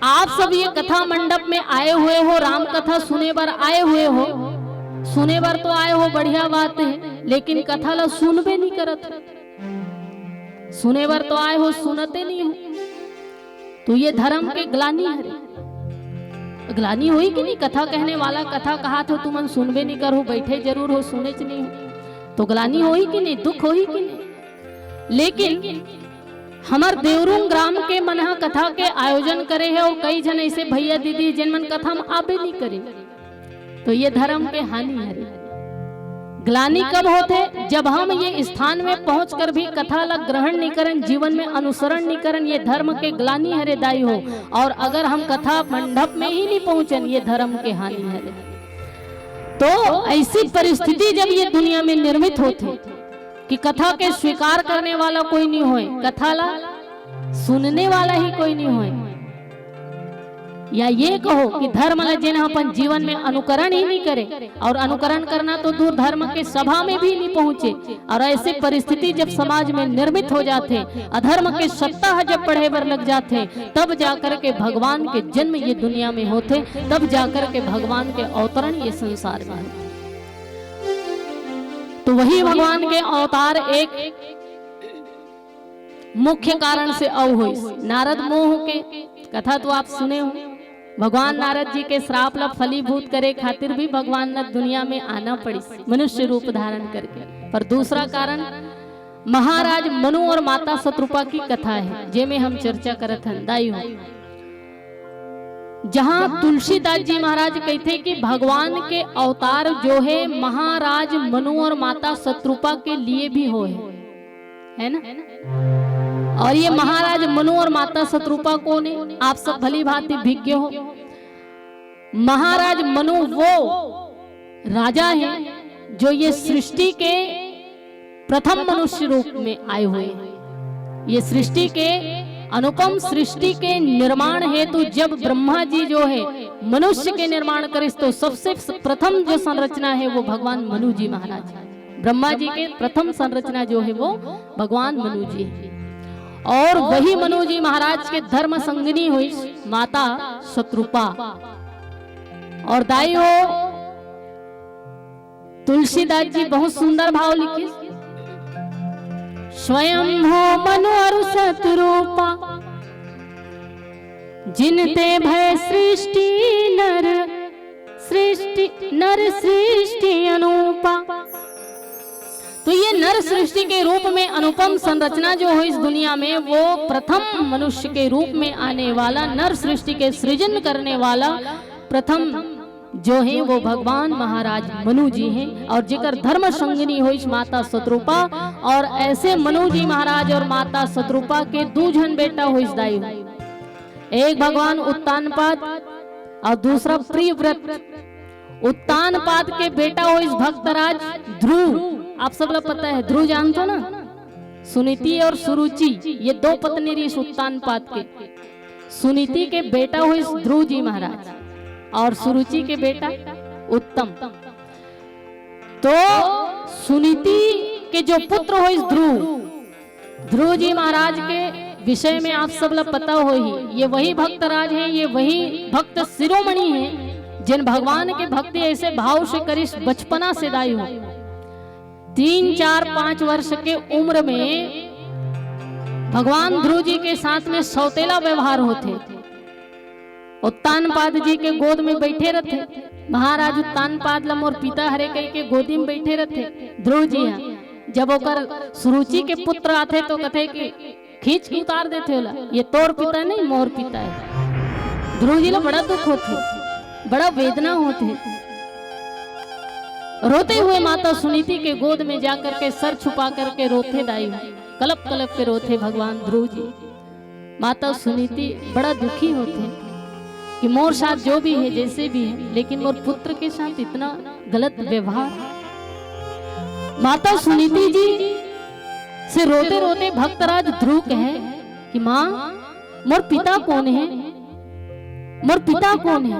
आप सब ये कथा मंडप में आए हुए हो, राम कथा सुने बर आए हुए हो, सुने बर तो आए हो, बढ़िया बात है, लेकिन कथा ला सुनबे नहीं करत। सुने बर तो आए हो, सुनते नहीं हो, तो ये धर्म के ग्लानी है। ग्लानी हुई कि नहीं? कथा कहने वाला कथा कहा तो तुम सुनबे नहीं करो, बैठे जरूर हो, सुने च नहीं हो, तो ग्लानी होई कि नहीं, दुख होई कि नहीं? लेकिन हमार देवरुंग ग्राम के मनहा कथा के आयोजन करे है, और कई जन ऐसे भैया दीदी जिन मन कथा में आबे नहीं करे, तो ये धर्म के हानि है। ग्लानी कब होते? जब हम ये स्थान में पहुंचकर भी कथा ला ग्रहण नहीं करन, जीवन में अनुसरण नहीं करन, ये धर्म के ग्लानी हरे दाई हो। और अगर हम कथा मंडप में ही नहीं पहुंचन, ये धर्म के हानि हरे। तो ऐसी परिस्थिति जब ये दुनिया में निर्मित होती कि कथा के स्वीकार करने वाला कोई नहीं होए, कथा ला सुनने वाला ही कोई नहीं होए, या ये कहो कि धर्म ला जिन अपन जीवन में अनुकरण ही नहीं करे, और अनुकरण करना तो दूर, धर्म के सभा में भी नहीं पहुंचे। और ऐसी परिस्थिति जब समाज में निर्मित हो जाते, अधर्म के सत्ता जब पढ़े बर लग जाते, तब जाकर के भगवान के जन्म ये दुनिया में होते, तब जाकर के भगवान के अवतरण ये संसार में होते। तो वही भगवान के अवतार एक मुख्य कारण से अव हुई। नारद मोह के कथा तो आप सुने हो, भगवान नारद जी के श्राप ला फलीभूत करे खातिर भी भगवान ने दुनिया में आना पड़ी, मनुष्य रूप धारण करके। पर दूसरा कारण महाराज मनु और माता शत्रुपा की कथा है, जेमे हम चर्चा करत हन दाई हो। जहां तुलसीदास जी महाराज कहते कि भगवान के अवतार जो है महाराज मनु और माता शत्रुपा के लिए भी हो है ना। और ये महाराज मनु और माता शत्रुपा कौन है? आप सब भली भांति विज्ञ हो। महाराज मनु वो राजा हैं जो ये सृष्टि के प्रथम मनुष्य रूप में आए हुए हैं। ये सृष्टि के अनुपम सृष्टि के निर्माण हेतु जब ब्रह्मा जी जो है मनुष्य के निर्माण करे, तो सबसे प्रथम जो संरचना है वो भगवान मनु जी महाराज। ब्रह्मा जी के प्रथम संरचना जो है वो भगवान मनु जी है। और वही मनु जी महाराज के धर्म संगिनी हुई माता शत्रुपा। और दाई हो तुलसीदास जी बहुत सुंदर भाव लिखे, स्वयं हो मनु और शत्रुपा, जिनते भय सृष्टि नर सृष्टि अनुपा। तो ये नर सृष्टि के रूप में अनुपम संरचना जो हो इस दुनिया में, वो प्रथम मनुष्य के रूप में आने वाला, नर सृष्टि के सृजन करने वाला प्रथम जो है वो भगवान महाराज मनु जी हैं। और जिकर धर्म संगिनी हो माता शत्रुपा। और ऐसे मनु जी महाराज और माता शत्रुपा के दो जन बेटा हो दाई, एक भगवान उत्तानपाद और दूसरा प्रियव्रत। उत्तानपाद के बेटा हो इस भक्तराज ध्रुव। आप सब लोग पता है ध्रुव जानते हो ना, सुनीति और सुरुचि ये दो पत्नी रही उत्तानपाद के। सुनीति के बेटा हो इस ध्रुव जी महाराज और सुरुचि के बेटा उत्तम। तो सुनीति के जो पुत्र हो इस ध्रुव जी महाराज के विषय में आप सब लोग पता हो ही, ये वही भक्तराज है, ये वही भक्त शिरोमणि है जिन भगवान के भक्ति ऐसे भाव से करिस बचपना से दाई हो। 3, 4, 5 वर्ष के उम्र में भगवान ध्रुव जी के साथ में सौतेला व्यवहार होते। उत्तानपाद जी के गोद में बैठे रहते महाराज। उत्तानपाद ला मोर पिता हरे कह के गोदी में बैठे रहते ध्रुव जी। जब ओकर सुरुचि के पुत्र आते तो कहते कि खींच के उतार देते होला, ये तोर पिता नहीं मोर पिता है। ध्रुव जी ला बड़ा दुख होते, बड़ा वेदना होते। रोते हुए माता सुनीति के गोद में जाकर के सर छुपा करके रोते दाई, कलप कलप के रोते भगवान ध्रुव जी। माता सुनीति बड़ा दुखी होते कि मोर साथ जो भी है जैसे भी है, लेकिन मोर पुत्र के साथ इतना गलत व्यवहार। माता सुनीति जी से रोते रोते भक्तराज ध्रुव कहे कि माँ मोर पिता कौन है, मोर पिता कौन है।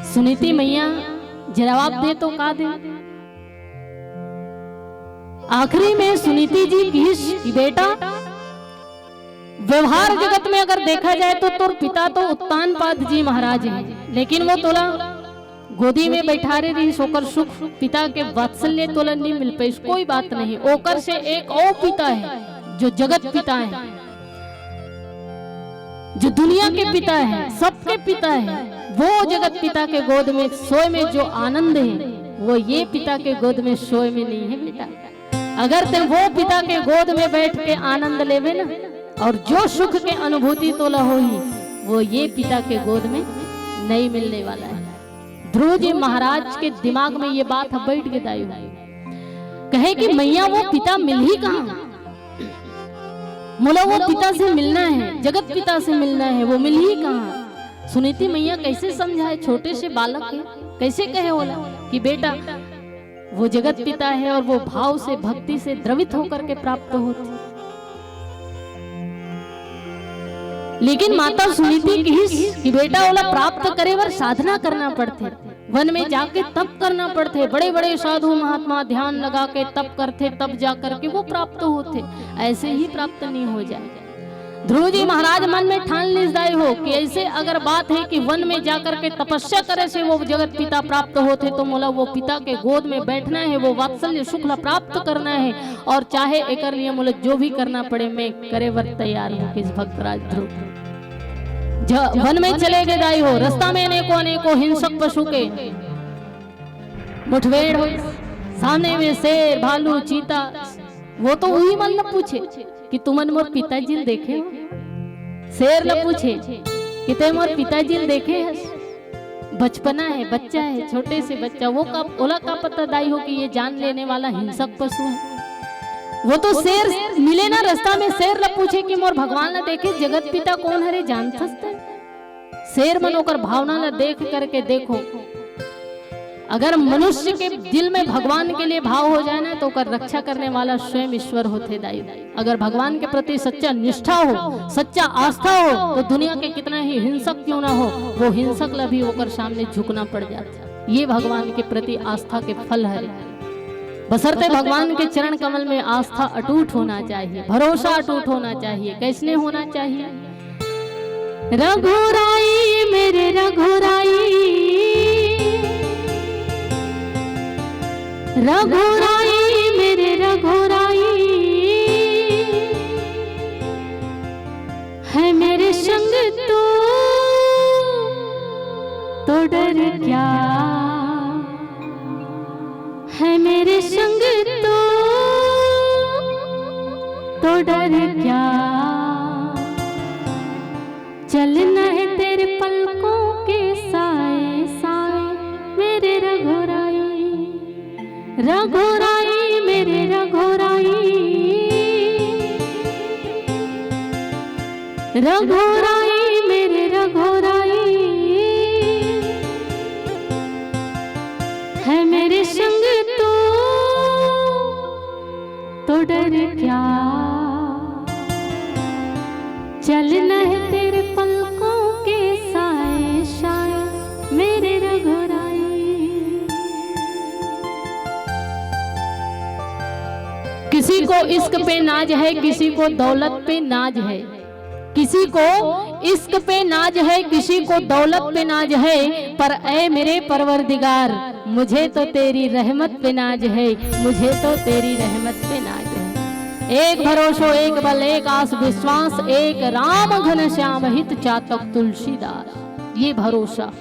सुनीति मैया जवाब दे तो का दे। आखिरी में सुनीति जी की बेटा व्यवहार जगत में अगर देखा जाए तो तोर पिता तो उत्तानपाद जी महाराज हैं, लेकिन वो तोला गोदी में बैठा रही सोकर सुख पिता के वात्सल्य तोला नहीं मिल पाई, कोई बात नहीं। ओकर से एक और पिता है जो जगत पिता है, जो दुनिया के पिता है, सबके पिता है। वो जगत पिता के गोद में सोए में जो आनंद है वो ये पिता के गोद में सोए में नहीं है बेटा। अगर तुम वो पिता के गोद में बैठ के आनंद लेवे ना, और जो सुख के अनुभूति तोला होगी वो ये पिता के गोद में नहीं मिलने वाला है। ध्रुव जी महाराज के दिमाग में ये बात बैठ के दाई हुई, कहे कि मैया वो पिता मिल ही कहाँ, मोला वो पिता से मिलना है, जगत पिता से मिलना है, वो मिल ही कहाँ। सुनीति मैया कैसे समझाए, छोटे से बालक है, कैसे कहे बोला कि बेटा वो जगत पिता है और वो भाव से भक्ति से द्रवित होकर के प्राप्त होते। लेकिन माता सुनीति की बेटा ओला प्राप्त करे बर साधना करना पड़ते, वन में जाके तप करना पड़ते, बड़े बड़े साधु महात्मा ध्यान लगा के तप करते, तब जाकर के वो प्राप्त होते, ऐसे ही प्राप्त नहीं हो जाए। ध्रुव जी महाराज मन में ठान लीजिए हो कि ऐसे अगर बात है कि वन में जाकर के तपस्या करे से वो जगत पिता प्राप्त होते, तो मोला वो पिता के गोद में बैठना है, वो वात्सल्य शुक्ला प्राप्त करना है, और चाहे एक लिए मोला जो भी करना पड़े मैं करे वर तैयार हूँ। किस भक्तराज ध्रुव वन में चले गए दाई हो, रास्ता में अनेकों अनेकों हिंसक पशु के मुठभेड़ हो, सामने में शेर भालू चीता। वो तो वही मन न पूछे कि तुमन मोर पिताजी देखे हो, शेर न पूछे कि ते मोर पिताजी देखे है। बचपना है, बच्चा है, छोटे से बच्चा, वो का ओला का पता दाई हो कि ये जान लेने वाला हिंसक पशु है। वो तो शेर मिले ना रास्ता में, शेर न पूछे कि मोर भगवान न देखे जगत पिता कौन हरे जान थसते। शेर मन होकर भावना न देख करके देखो, अगर मनुष्य के दिल में भगवान के लिए भाव हो जाए ना तो कर रक्षा करने वाला स्वयं ईश्वर होते दाई। अगर भगवान के प्रति सच्चा निष्ठा हो, सच्चा आस्था हो, तो दुनिया के कितना ही हिंसक क्यों ना हो, वो हिंसक ला भी होकर सामने झुकना पड़ जाता। ये भगवान के प्रति आस्था के फल है। बशर्ते भगवान के चरण कमल में आस्था अटूट होना चाहिए, भरोसा अटूट होना चाहिए। कैसने होना चाहिए? रघुराई मेरे रघुराई, रघुराई मेरे रघुराई, है मेरे संग तो डर क्या, है मेरे संग तो डर क्या, चलना है तेरे पलकों के साए साए मेरे रघुराई, रघुराई मेरे रघुराई, रघुराई मेरे रघुराई, है मेरे संग तो डर क्या, चलना है तेरे पलकों के साए साए मेरे रघुराई। किसी को इश्क पे नाज है, किसी को दौलत पे नाज है, किसी को इश्क पे नाज है, किसी को दौलत पे नाज है, पर ऐ मेरे परवरदिगार मुझे तो तेरी रहमत पे नाज है, मुझे तो तेरी रहमत पे नाज है। एक भरोसो एक बल एक आस विश्वास, एक राम घन श्याम हित चातक तुलसीदास। ये भरोसा,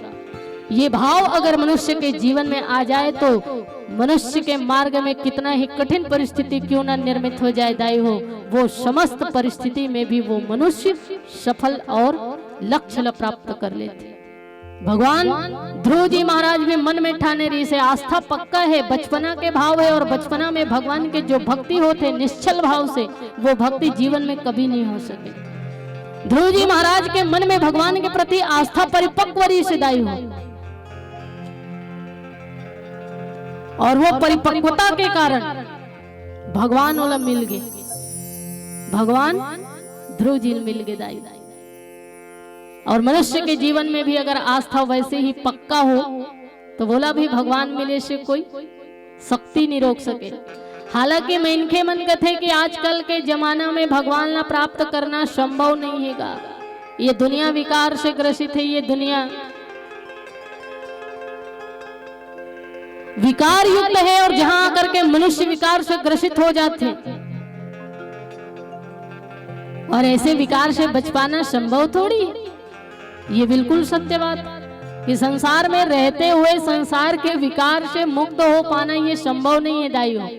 ये भाव अगर मनुष्य के जीवन में आ जाए तो मनुष्य के मार्ग में कितना ही कठिन परिस्थिति क्यों न निर्मित हो जाए दाई हो, वो समस्त परिस्थिति में भी वो मनुष्य सफल और लक्ष्य प्राप्त कर लेते। भगवान ध्रुव जी महाराज में मन में ठाने रही से आस्था पक्का है, बचपना के भाव है, और बचपना में भगवान के जो भक्ति होते निश्चल भाव से, वो भक्ति जीवन में कभी नहीं हो सके। ध्रुव जी महाराज के मन में भगवान के प्रति आस्था परिपक्व से दाई हो, और वो परिपक्वता के कारण भगवान ओला मिल गए, भगवान ध्रुव जी मिल गए दाई। और मनुष्य के जीवन में भी अगर आस्था वैसे ही पक्का हो तो बोला भी भगवान मिले से कोई शक्ति नहीं रोक सके। हालांकि मेनखे मन कथे कि आजकल के जमाना में भगवान ना प्राप्त करना संभव नहीं हैगा। ये दुनिया विकार से ग्रसित है, ये दुनिया विकार युक्त है, और जहां आकर के मनुष्य विकार से ग्रसित हो जाते हैं, और ऐसे विकार से बच पाना संभव थोड़ी है। ये बिल्कुल सत्य बात कि संसार में रहते हुए संसार के विकार से मुक्त हो पाना ये संभव नहीं है दाइयों।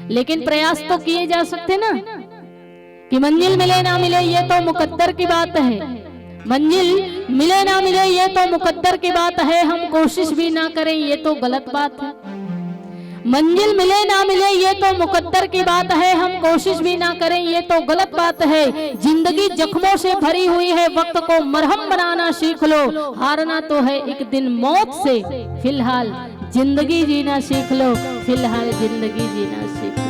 लेकिन प्रयास तो किए जा सकते ना, कि मंजिल मिले ना मिले ये तो मुकद्दर की बात है। मंजिल मिले ना मिले ये तो मुकद्दर की बात है, हम कोशिश भी ना करें ये तो गलत बात है। मंजिल मिले ना मिले ये तो मुकद्दर की बात है, हम कोशिश भी ना करें ये तो गलत बात है। जिंदगी जख्मों से भरी हुई है, वक्त को मरहम बनाना सीख लो। हारना तो है एक दिन मौत से, फिलहाल जिंदगी जीना सीख लो, फिलहाल जिंदगी जीना सीख लो।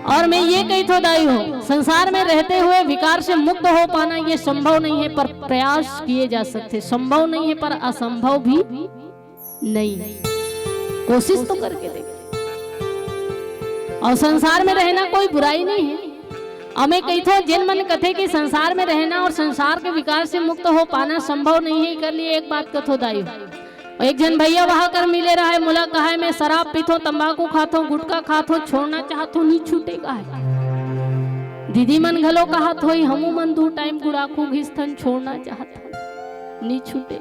और मैं ये कही तो दाई हो, संसार में रहते हुए विकार से मुक्त हो पाना ये संभव नहीं है, पर प्रयास किए जा सकते। संभव नहीं है पर असंभव भी नहीं है, कोशिश तो करके देखें। और संसार में रहना कोई बुराई नहीं है। और मैं कही तो जिन मन कथे कि संसार में रहना और संसार के विकार से मुक्त हो पाना संभव नहीं है, कर लिए एक बात कथो दाई हो। एक जन भैया वहां कर मिले रहा है, मुला कहा है मैं शराब पीतो, तंबाकू खातो, गुटखा खातो, छोड़ना चाहतो नहीं छूटेगा है। दीदी मन घलो कहा थोई हमू मन 2 टाइम गुड़ाखू घिस्थन छोड़ना चाहता नहीं छूटे।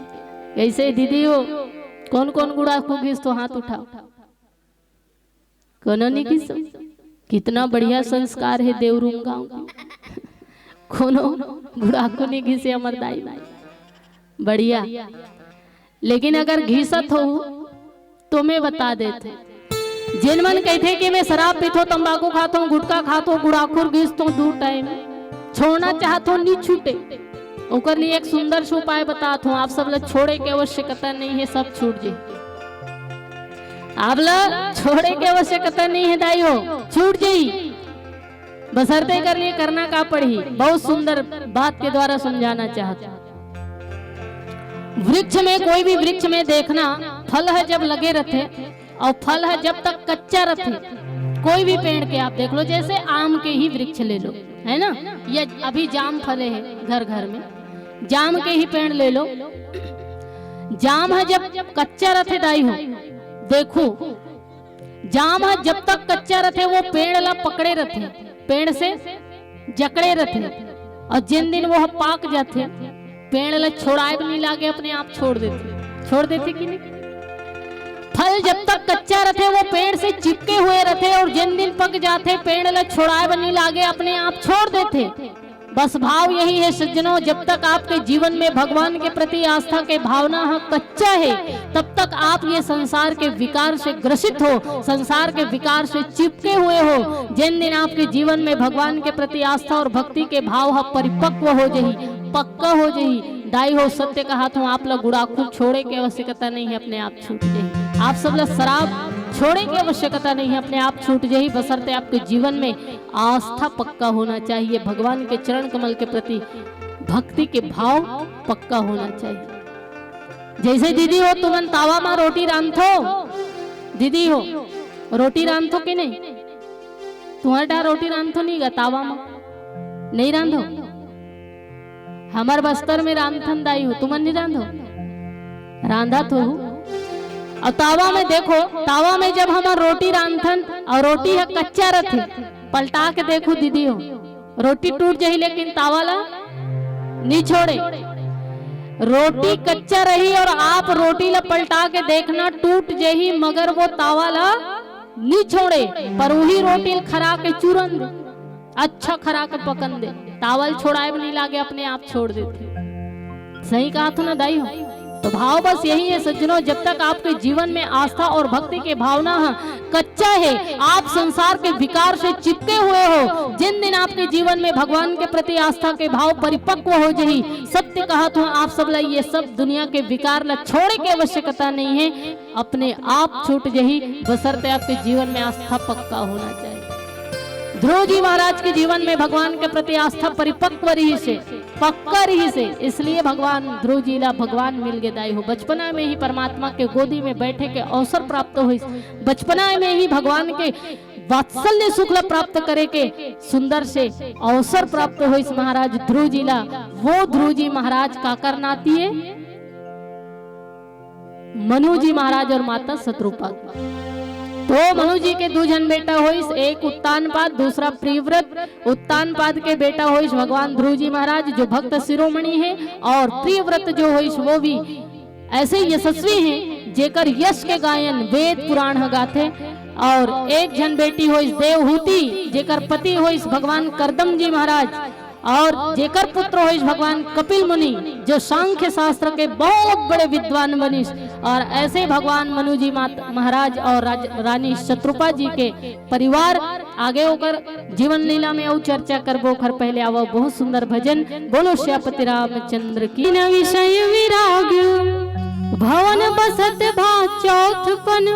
ऐसे दीदी हो कौन कौन गुड़ाखू घिस तो हाथ उठाओ। कोनो नहीं घिस, कितना बढ़िया संस्कार है देवरूम गांव का। कोनो गुड़ाखू नहीं घिसे अमर दाई बढ़िया। लेकिन अगर घिसत हो तो मैं बता देते, जिन मन कहते कि मैं शराब पीतो, तंबाकू खातो, गुटखा खातो, गुड़ाखुर घिसतो 2 टाइम, छोड़ना चाहतो नहीं छूटे, ओकर लिए एक सुंदर से उपाय बताता हूँ। आप सब लोग छोड़े के आवश्यकता नहीं है, सब छूट जाए। आप लोग छोड़े के आवश्यकता नहीं है दाई हो, छूट जाई, बशर्ते कर लिए करना का पड़ी। बहुत सुंदर बात के द्वारा समझाना चाहता। वृक्ष में, कोई भी वृक्ष में देखना, फल है जब लगे रहते और फल है जब तक कच्चा रहते। कोई भी पेड़ के आप देख लो, जैसे आम के ही वृक्ष ले लो, है ना, ये अभी जाम फले हैं घर घर में, जाम के ही पेड़ ले लो। जाम है जब कच्चा रहते दाई हो, देखो जाम है जब तक कच्चा रहते वो पेड़ ला पकड़े रहते, पेड़ से जकड़े रहते, और जिन दिन वो पाक जाते पेड़ ला छोड़ाए भी नहीं लागे, अपने आप छोड़ देते कि नहीं। फल जब तक कच्चा रहते वो पेड़ से चिपके हुए रहते, और जिन दिन पक जाते पेड़ ला छोड़ाए भी नहीं लागे, अपने आप छोड़ देते। बस भाव यही है सज्जनों, जब तक आपके जीवन में भगवान के प्रति आस्था के भावना कच्चा है, तब तक आप ये संसार के विकार से ग्रसित हो, संसार के विकार से चिपके हुए हो। जिन दिन आपके जीवन में भगवान के प्रति आस्था और भक्ति के भाव परिपक्व हो जाही, पक्का हो जाही दाई हो, सत्य कहा तो आप लोग गुड़ाखू छोड़े की आवश्यकता नहीं है, अपने आप छूट जाए। आप सब लोग शराब छोड़े की आवश्यकता नहीं है, अपने आप छूट जाए, बशर्ते आपके जीवन में आस्था पक्का होना चाहिए, भगवान के चरण कमल के प्रति भक्ति के भाव पक्का होना चाहिए। जैसे दीदी हो तुमन तावा में रोटी रांधो, दीदी हो रोटी रांधो कि नहीं, तुम्हारा रोटी रांधो नहीं गा, तावा में नहीं रांधो। हमार बस्तर में रांधन दाई हो, तुमन नहीं रांधो, रांधा तो हो। और तावा में देखो, तावा में जब हमार रोटी रांधन और रोटी है कच्चा रहते, पलटा के देखो दीदी हो, रोटी टूट जाही लेकिन तावा ला नहीं छोड़े। रोटी कच्चा रही और आप रोटी ला पलटा के देखना टूट जाही, मगर वो तावा ला नहीं छोड़े, पर वही रोटी खरा के चूरन दे, अच्छा खरा के पकन दे, तावल छोड़ाए भी नहीं लागे, अपने आप छोड़ देते। सही कहा था ना दाई हो। तो भाव बस यही है सज्जनों, जब तक आपके जीवन में आस्था और भक्ति के भावना कच्चा है, आप संसार के विकार से चिपके हुए हो, जिन दिन आपके जीवन में भगवान के प्रति आस्था के भाव परिपक्व हो जाही, सत्य कहा तो आप सब ला ये सब दुनिया के विकार ला छोड़े की आवश्यकता नहीं है, अपने आप छूट जाही, बशर्ते आपके जीवन में आस्था पक्का होना चाहिए। ध्रुव जी महाराज के जीवन में भगवान के प्रति आस्था परिपक्व रही से, पक्का रही से, इसलिए भगवान ध्रुव जी ला भगवान मिल गए दाई हो। बचपना में ही परमात्मा के गोदी में बैठे के अवसर प्राप्त हुई, बचपना में ही भगवान के वात्सल्य शुक्ल प्राप्त करे के सुंदर से अवसर प्राप्त हो इस महाराज ध्रुव जी ला। वो ध्रुव जी महाराज का करनाती है मनु जी महाराज और माता शत्रुपा। तो मनु जी के दो जन बेटा होइस, एक उत्तानपाद दूसरा प्रियव्रत। उत्तानपाद के बेटा होइस भगवान ध्रुव जी महाराज जो भक्त शिरोमणि है, और प्रियव्रत जो होइस वो भी ऐसे यशस्वी हैं जेकर यश के गायन वेद पुराण गाथे। और एक जन बेटी होइस देवहूति जेकर पति होइस भगवान करदम जी महाराज, और जेकर पुत्र होइस भगवान कपिल मुनि जो सांख्य शास्त्र के बहुत बड़े विद्वान बनिस। और ऐसे भगवान मनु जी महाराज और रानी शत्रुपा जी के परिवार आगे होकर जीवन लीला में और चर्चा करबो। खर पहले आवो बहुत सुंदर भजन। बोलो श्यापति रामचंद्र की। न विषय विराग भवन बसत भाग चौथपन,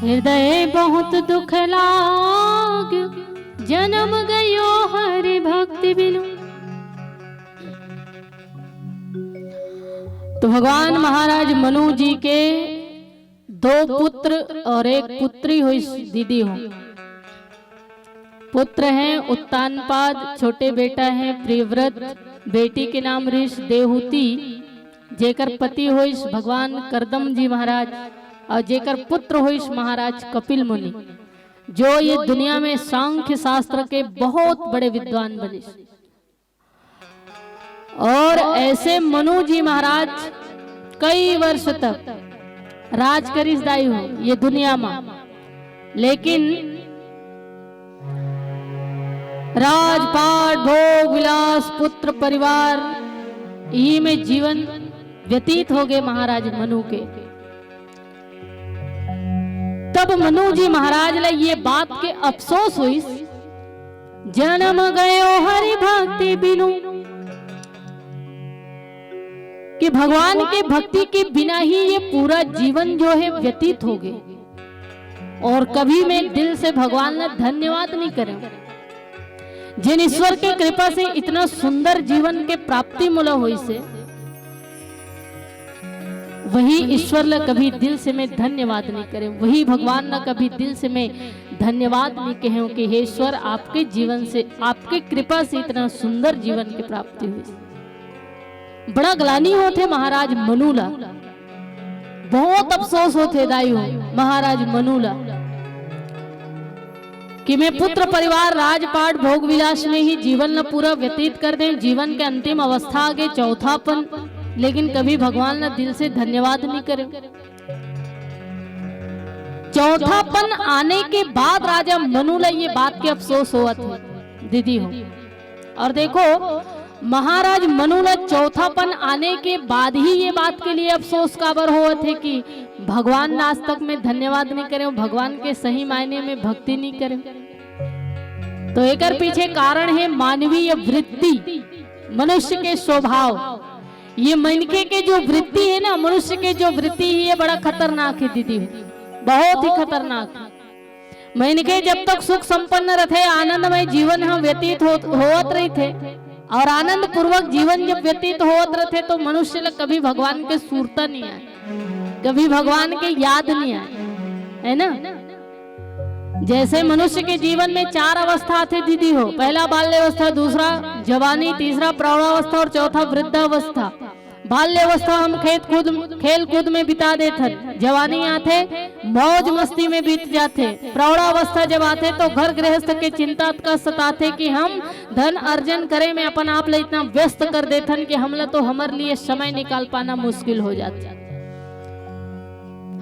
हृदय बहुत दुख लाग जन्म गयो हरि भक्ति बिनु। तो भगवान महाराज मनु जी के दो पुत्र और एक पुत्री हुई दीदी हो। पुत्र हैं उत्तानपाद, छोटे बेटा है प्रियव्रत, बेटी के नाम ऋष देवहूति जेकर पति होइस भगवान करदम जी महाराज, और जेकर पुत्र होइस महाराज कपिल मुनि जो ये दुनिया में सांख्य शास्त्र के बहुत बड़े विद्वान बने। और ऐसे मनु जी महाराज कई वर्ष तक राज करिस दाई हो ये दुनिया में, लेकिन राजपाट भोग विलास पुत्र परिवार यही में जीवन व्यतीत हो गए महाराज मनु के। तब मनु जी महाराज ला ये बात के अफसोस हुई, जन्म गयो हरि भक्ति बिनु, कि भगवान के भक्ति के बिना ही ये पूरा जीवन जो है व्यतीत हो गए। और कभी मैं दिल से भगवान ने धन्यवाद नहीं करे। जिन ईश्वर के कृपा से इतना सुंदर जीवन के प्राप्ति मुला हुई से, वही ईश्वर ला कभी दिल से मैं धन्यवाद नहीं करे, वही भगवान ला कभी दिल से मैं धन्यवाद नहीं कहे कि हे ईश्वर आपके जीवन से आपके कृपा से इतना सुंदर जीवन की प्राप्ति हुई। बड़ा ग्लानि होते महाराज मनु ला, बहुत अफसोस होते दाई हो महाराज मनु ला कि मैं पुत्र परिवार राजपाट भोग विलास में ही जीवन ला पूरा व्यतीत कर दें, जीवन के अंतिम अवस्था आ गए चौथापन, लेकिन कभी भगवान ना दिल से धन्यवाद नहीं करे। चौथापन आने के बाद राजा मनु ला ये बात के अफसोस हुआ था दीदी हो। और देखो महाराज मनु ला चौथापन आने के बाद ही ये बात के लिए अफसोस काबर हुआ थे कि भगवान आज तक में धन्यवाद नहीं करे, भगवान के सही मायने में भक्ति नहीं करे। तो एकर पीछे कारण है मानवीय वृत्ति, मनुष्य के स्वभाव। ये मनके के जो वृत्ति है ना, मनुष्य के जो वृत्ति है ये बड़ा खतरनाक है दीदी, बहुत ही खतरनाक है। मनके जब तक सुख संपन्न रहे आनंदमय जीवन हम व्यतीत होत रही थे, और आनंद पूर्वक जीवन जब व्यतीत होत रहे तो मनुष्य ला कभी भगवान के सुरता नहीं आए, कभी भगवान के याद नहीं आए, है ना। जैसे मनुष्य के जीवन में चार अवस्था आते दीदी हो, पहला बाल्यावस्था, दूसरा जवानी, तीसरा प्रौढ़ावस्था और चौथा वृद्धावस्था। बाल्यावस्था हम खेल कूद में बिता देते, जवानी आते मौज मस्ती में बीत जाते, प्रौढ़ावस्था जब आते तो घर गृहस्थ के चिंता का सताते कि हम धन अर्जन करे में अपन आप ले इतना व्यस्त कर देते कि हमला तो हमारे लिए समय निकाल पाना मुश्किल हो जाता,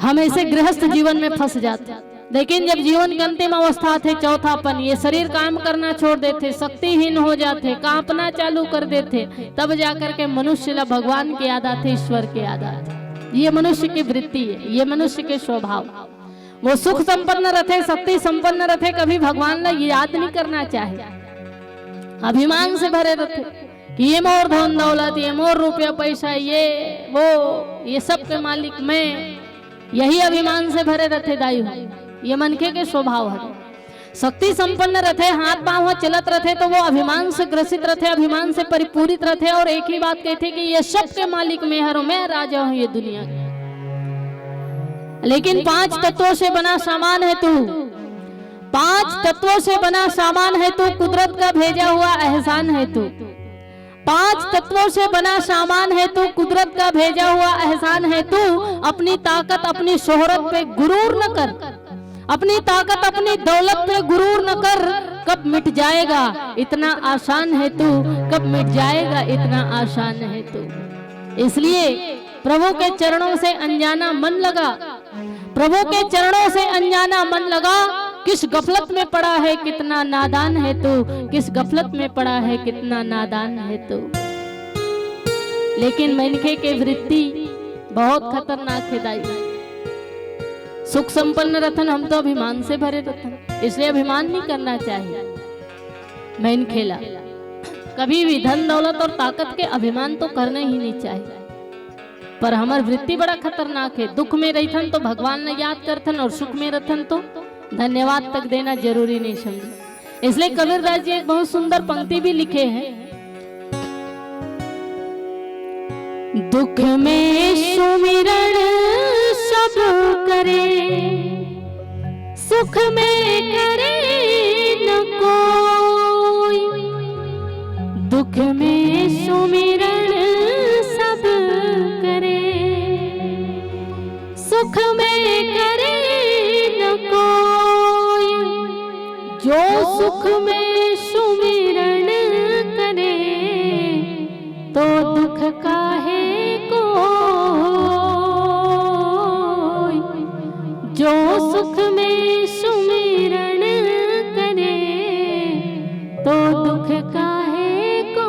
हम ऐसे गृहस्थ जीवन में फंस जाते। लेकिन जब जीवन की अंतिम अवस्था थे चौथापन, ये शरीर काम करना छोड़ देते, शक्तिहीन हो जाते, कांपना चालू कर देते, तब जाकर के मनुष्य ला भगवान के याद आते, ईश्वर के याद आते। ये मनुष्य की वृत्ति है, ये मनुष्य के स्वभाव। वो सुख संपन्न रहे, शक्ति संपन्न रहे, कभी भगवान ला याद नहीं करना चाहे, अभिमान से भरे रहते कि ये मोर धन दौलत, ये मोर रुपया पैसा, ये वो, ये सब के मालिक मैं, यही अभिमान से भरे रहते दाई हो। ये मनके के स्वभाव है। शक्ति संपन्न रहते, हाथ पांव चलत रहते तो वो अभिमान से ग्रसित रहते, अभिमान से परिपूरित रहते, और एक ही बात कहते कि ये सब के मालिक मैं हूं, मैं राजा हूं ये दुनिया का। लेकिन पांच तत्वों से बना सामान है तू, 5 तत्वों से बना सामान है तू, कुदरत का भेजा हुआ एहसान है तू। 5 तत्वों से बना सामान है तू, कुदरत का भेजा हुआ एहसान है तू। अपनी ताकत अपनी शोहरत पे गुरूर न कर, अपनी ताकत अपनी दौलत पे गुरूर न कर। कब मिट जाएगा इतना आसान है तू, कब मिट जाएगा इतना आसान है तू। इसलिए प्रभु के चरणों से अनजाना मन लगा, प्रभु के चरणों से अनजाना मन लगा। किस गफलत में पड़ा है कितना नादान है तू, किस गफलत में पड़ा है कितना नादान है तू। लेकिन मनखे के वृत्ति बहुत खतरनाक है दाई। सुख संपन्न रतन, हम तो अभिमान से भरे रतन, इसलिए अभिमान नहीं करना चाहिए। मैन खेला कभी भी धन दौलत और ताकत के अभिमान तो करना ही नहीं चाहिए। पर हमार वृत्ति बड़ा खतरनाक है। दुख में रहथन तो भगवान ने याद करथन, और सुख में रहथन तो धन्यवाद तक देना जरूरी नहीं समझे। इसलिए कबीरदास जी एक बहुत सुंदर पंक्ति भी लिखे हैं, दुख में सुमिरन सब करे, सुख में करे न कोई। दुख में सुमिरन सब करे, सुख में करे न कोई। जो सुख में सुमिरन करे तो दुख काहे जो सुख में सुमिरन करे तो दुख काहे को।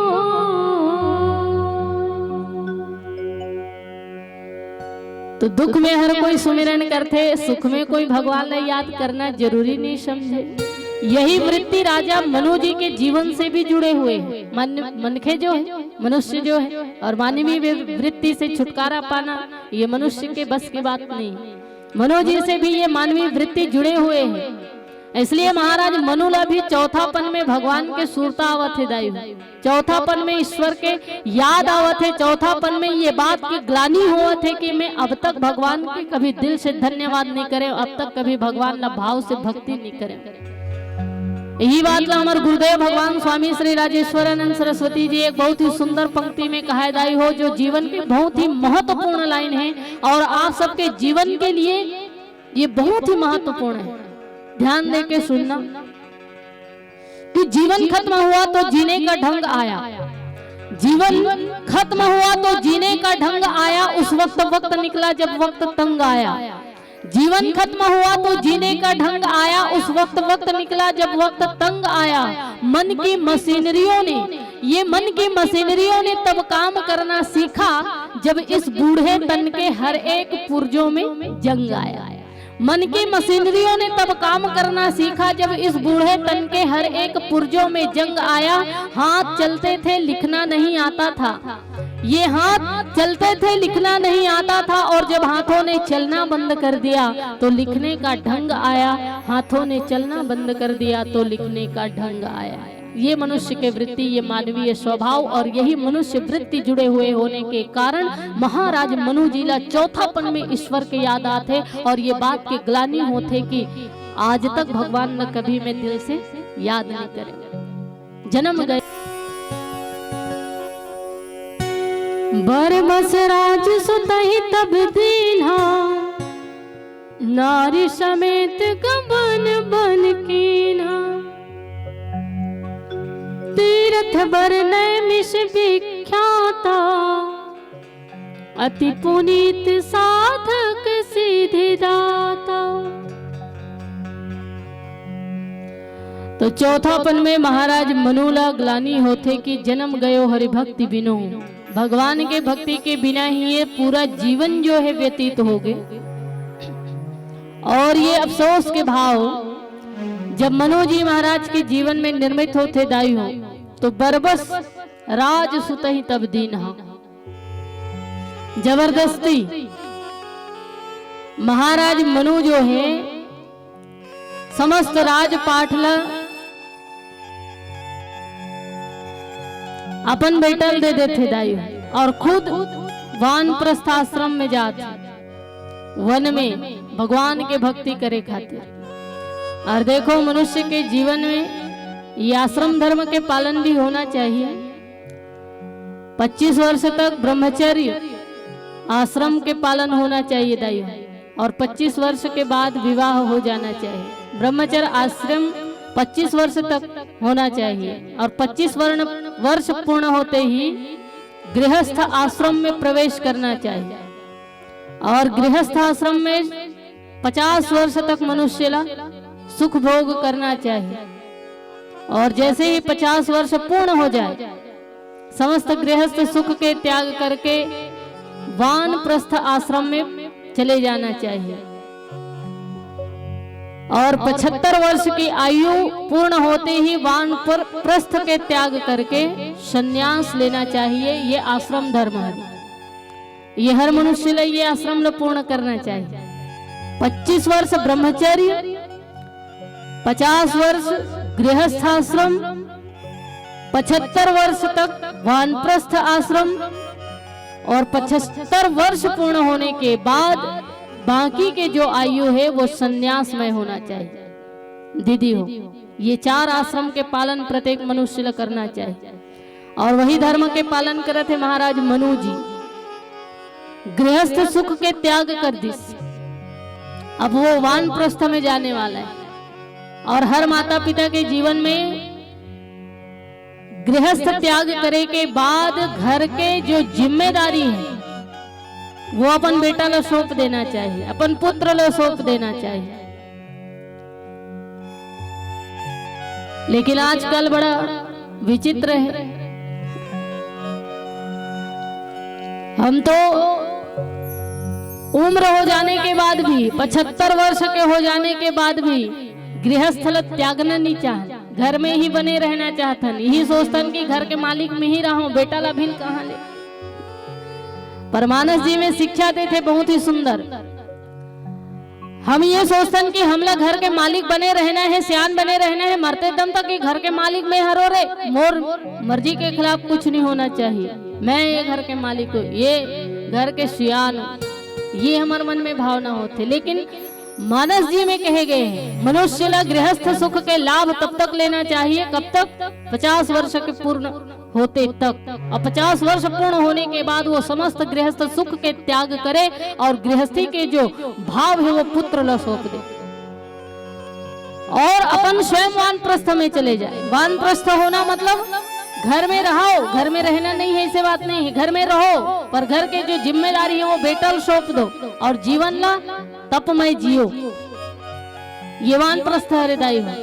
तो दुख में हर कोई सुमिरन करते, सुख में कोई भगवान ने याद करना जरूरी नहीं समझे। यही वृत्ति राजा मनु जी के जीवन से भी जुड़े हुए हैं। मनखे जो है, मनुष्य जो है, और मानवीय वृत्ति से छुटकारा पाना ये मनुष्य के बस की बात नहीं। मनु जी से भी ये मानवीय वृत्ति जुड़े हुए हैं। इसलिए महाराज मनुला भी चौथापन में भगवान के सुरता आवत है दाई, चौथापन में ईश्वर के याद आवत है, चौथापन में ये बात की ग्लानि होवत है कि मैं अब तक भगवान के कभी दिल से धन्यवाद नहीं करे, अब तक कभी भगवान ना भाव से भक्ति नहीं करे। यही बात ला हमारे गुरुदेव भगवान स्वामी श्री राजेश्वरानंद सरस्वती जी एक बहुत ही सुंदर पंक्ति में कहा दाई हो, जो जीवन की बहुत ही महत्वपूर्ण लाइन है और आप सबके जीवन के लिए ये बहुत ही महत्वपूर्ण है। ध्यान दे के सुनना कि जीवन खत्म हुआ तो जीने का ढंग आया, जीवन खत्म हुआ तो जीने का ढंग आया। उस वक्त निकला जब वक्त तंग आया। जीवन खत्म हुआ तो जीने का ढंग आया, उस वक्त निकला जब वक्त तंग आया। मन की मशीनरियों ने, ये मन की मशीनरियों ने तब काम करना सीखा जब इस बूढ़े तन के हर एक पुर्जों में जंग आया। मन की मशीनरियों ने तब काम करना सीखा जब इस बूढ़े तन के हर एक पुर्जों में जंग आया। हाथ चलते थे लिखना नहीं आता था, ये हाथ चलते थे लिखना नहीं आता था, और जब हाथों ने चलना बंद कर दिया तो लिखने का ढंग आया। हाथों ने चलना बंद कर दिया तो लिखने का ढंग आया। ये मनुष्य के वृत्ति, ये मानवीय स्वभाव और यही मनुष्य वृत्ति जुड़े हुए होने के कारण महाराज मनु जिला चौथापन में ईश्वर के याद आते और ये बात की ग्लानि होते कि आज तक भगवान न कभी मैं दिल से याद नहीं करे। जन्म गए बरबस राज सुतहि तब दीन्हा, नारी समेत गबन बन कीन्हा। तीर्थ बरनय मिश विख्याता, अति पुनीत साधक सिद्धिदाता। तो चौथापन में महाराज मनुला ग्लानि होते कि जन्म गयो हरिभक्ति बिनु। भगवान के भक्ति के बिना ही ये पूरा जीवन जो है व्यतीत हो गए। और ये अफसोस के भाव जब मनु जी महाराज के जीवन में निर्मित होते दाई हो, तो बरबस राज सुतहि तब दीन्हा। जबरदस्ती महाराज मनु जो है समस्त राजपाटला अपन बेटल दे देते दाई, और खुद वानप्रस्थाश्रम में जाते वन में भगवान के भक्ति करे खातिर। और देखो मनुष्य के जीवन में ये आश्रम धर्म के पालन भी होना चाहिए। 25 वर्ष तक ब्रह्मचर्य आश्रम के पालन होना चाहिए दाइयों, और 25 वर्ष के बाद विवाह हो जाना चाहिए। ब्रह्मचर्य आश्रम 25 वर्ष तक होना चाहिए, और 25 वर्ष पूर्ण होते ही गृहस्थ आश्रम में प्रवेश करना चाहिए। और गृहस्थ आश्रम में 50 वर्ष तक मनुष्य सुख भोग करना चाहिए, और जैसे ही 50 वर्ष पूर्ण हो जाए समस्त गृहस्थ सुख के त्याग करके वानप्रस्थ आश्रम में चले जाना चाहिए। और 75 वर्ष की आयु पूर्ण होते ही वानप्रस्थ के त्याग करके संन्यास लेना चाहिए। ये आश्रम धर्म है, ये हर मनुष्य ले ये आश्रम पूर्ण करना चाहिए। 25 वर्ष ब्रह्मचर्य, 50 वर्ष गृहस्थ आश्रम, 75 वर्ष तक वानप्रस्थ आश्रम, और 75 वर्ष पूर्ण होने के बाद बाकी के जो आयु है वो संन्यासमय होना चाहिए। दीदी हो, ये 4 आश्रम के पालन प्रत्येक मनुष्य करना चाहिए। और वही धर्म के पालन करे थे महाराज मनु जी। गृहस्थ सुख के त्याग कर दिस, अब वो वानप्रस्थ में जाने वाला है। और हर माता पिता के जीवन में गृहस्थ त्याग करे के बाद घर के जो जिम्मेदारी है वो अपन बेटा लो सौंप देना चाहिए, अपन पुत्र लो सौंप देना चाहिए। लेकिन आजकल बड़ा विचित्र है, हम तो उम्र हो जाने के बाद भी 75 वर्ष के हो जाने के बाद भी गृहस्थ त्यागना नहीं चाहते, घर में ही बने रहना चाहतन। यही सोचतन कि घर के मालिक में ही रहूं, बेटा ला भिन कहां ले। परमानस जी में शिक्षा देते बहुत ही सुंदर। हम ये सोचतन कि हमला घर के मालिक बने रहना है, सियान बने रहना है, मरते दम तक कि घर के मालिक में हरो रे, मोर मर्जी के खिलाफ कुछ नहीं होना चाहिए, मैं ये घर के मालिक हूँ, ये घर के सियान, ये हमारे मन में भावना होते। लेकिन मानस जी में कहे गए हैं मनुष्य ला गृहस्थ सुख के लाभ तब तक लेना चाहिए, कब तक? 50 वर्ष के पूर्ण होते तक। और 50 वर्ष पूर्ण होने के बाद वो समस्त गृहस्थ सुख के त्याग करे और गृहस्थी के जो भाव है वो पुत्र ला सौंप दे और अपन स्वयं वानप्रस्थ में चले जाए। वानप्रस्थ होना मतलब घर में रहो, घर में रहना नहीं है, ऐसे बात नहीं है, घर में रहो पर घर के जो जिम्मेदारी है वो बेटल सौंप दो और जीवन ला तपमय जियो। ये वानप्रस्थ हृदय है।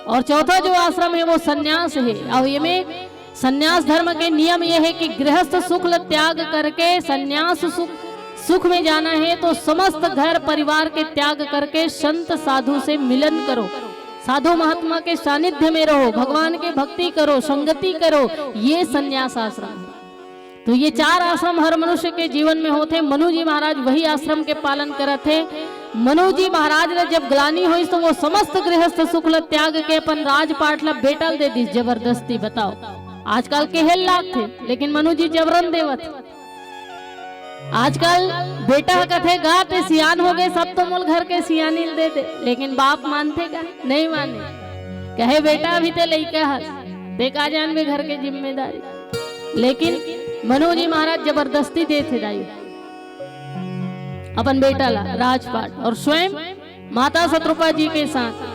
और चौथा जो आश्रम है वो सन्यास है। और ये में सन्यास धर्म के नियम ये है कि गृहस्थ सुख त्याग करके सन्यास सुख में जाना है तो समस्त घर परिवार के त्याग करके संत साधु से मिलन करो, साधु महात्मा के सानिध्य में रहो, भगवान के भक्ति करो, संगति करो, ये सन्यास आश्रम है। तो ये 4 आश्रम हर मनुष्य के जीवन में होते। मनु जी महाराज वही आश्रम के पालन करत थे। मनु जी महाराज ने जब ग्लानी हुई तो वो समस्त गृहस्थ सुख त्याग के अपन राजपाट ला बेटल दे दी जबरदस्ती। बताओ आजकल के हेल लाख थे लेकिन मनु जी जबरन देवत। आजकल बेटा कथे गा पे सियान हो गए सब तो मूल घर के सियानी दे दे, लेकिन बाप मानते का नहीं माने, कहे बेटा अभी ते लइका हस देखा जान में घर के जिम्मेदारी। लेकिन मनु जी महाराज जबरदस्ती दे थे दाई अपन बेटा ला राजपाट और स्वयं माता शत्रुपा जी के साथ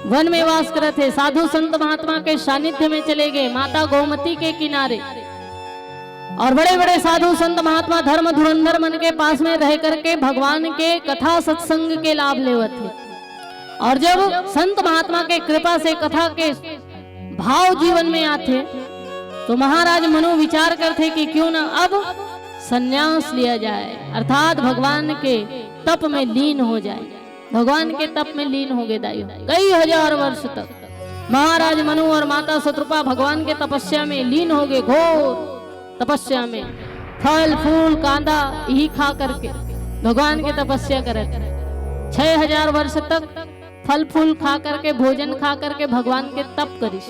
वन में वास करे थे। साधु संत महात्मा के सानिध्य में चले गए माता गोमती के किनारे और बड़े बड़े साधु संत महात्मा धर्म धुरंधर मन के पास में रह करके भगवान के कथा सत्संग के लाभ लेवत थे। और जब संत महात्मा के कृपा से कथा के भाव जीवन में आते तो महाराज मनु विचार करते कि क्यों ना अब सन्यास लिया जाए, अर्थात भगवान के तप में लीन हो जाए। भगवान के तप में लीन हो गए दाइयों कई हजार वर्ष तक। महाराज मनु और माता शत्रुपा भगवान के तपस्या में लीन हो गए, घोर तपस्या में फल फूल कांदा यही खा करके भगवान के तपस्या करे। 6000 वर्ष तक फल फूल खा करके भोजन खा करके भगवान के तप करी।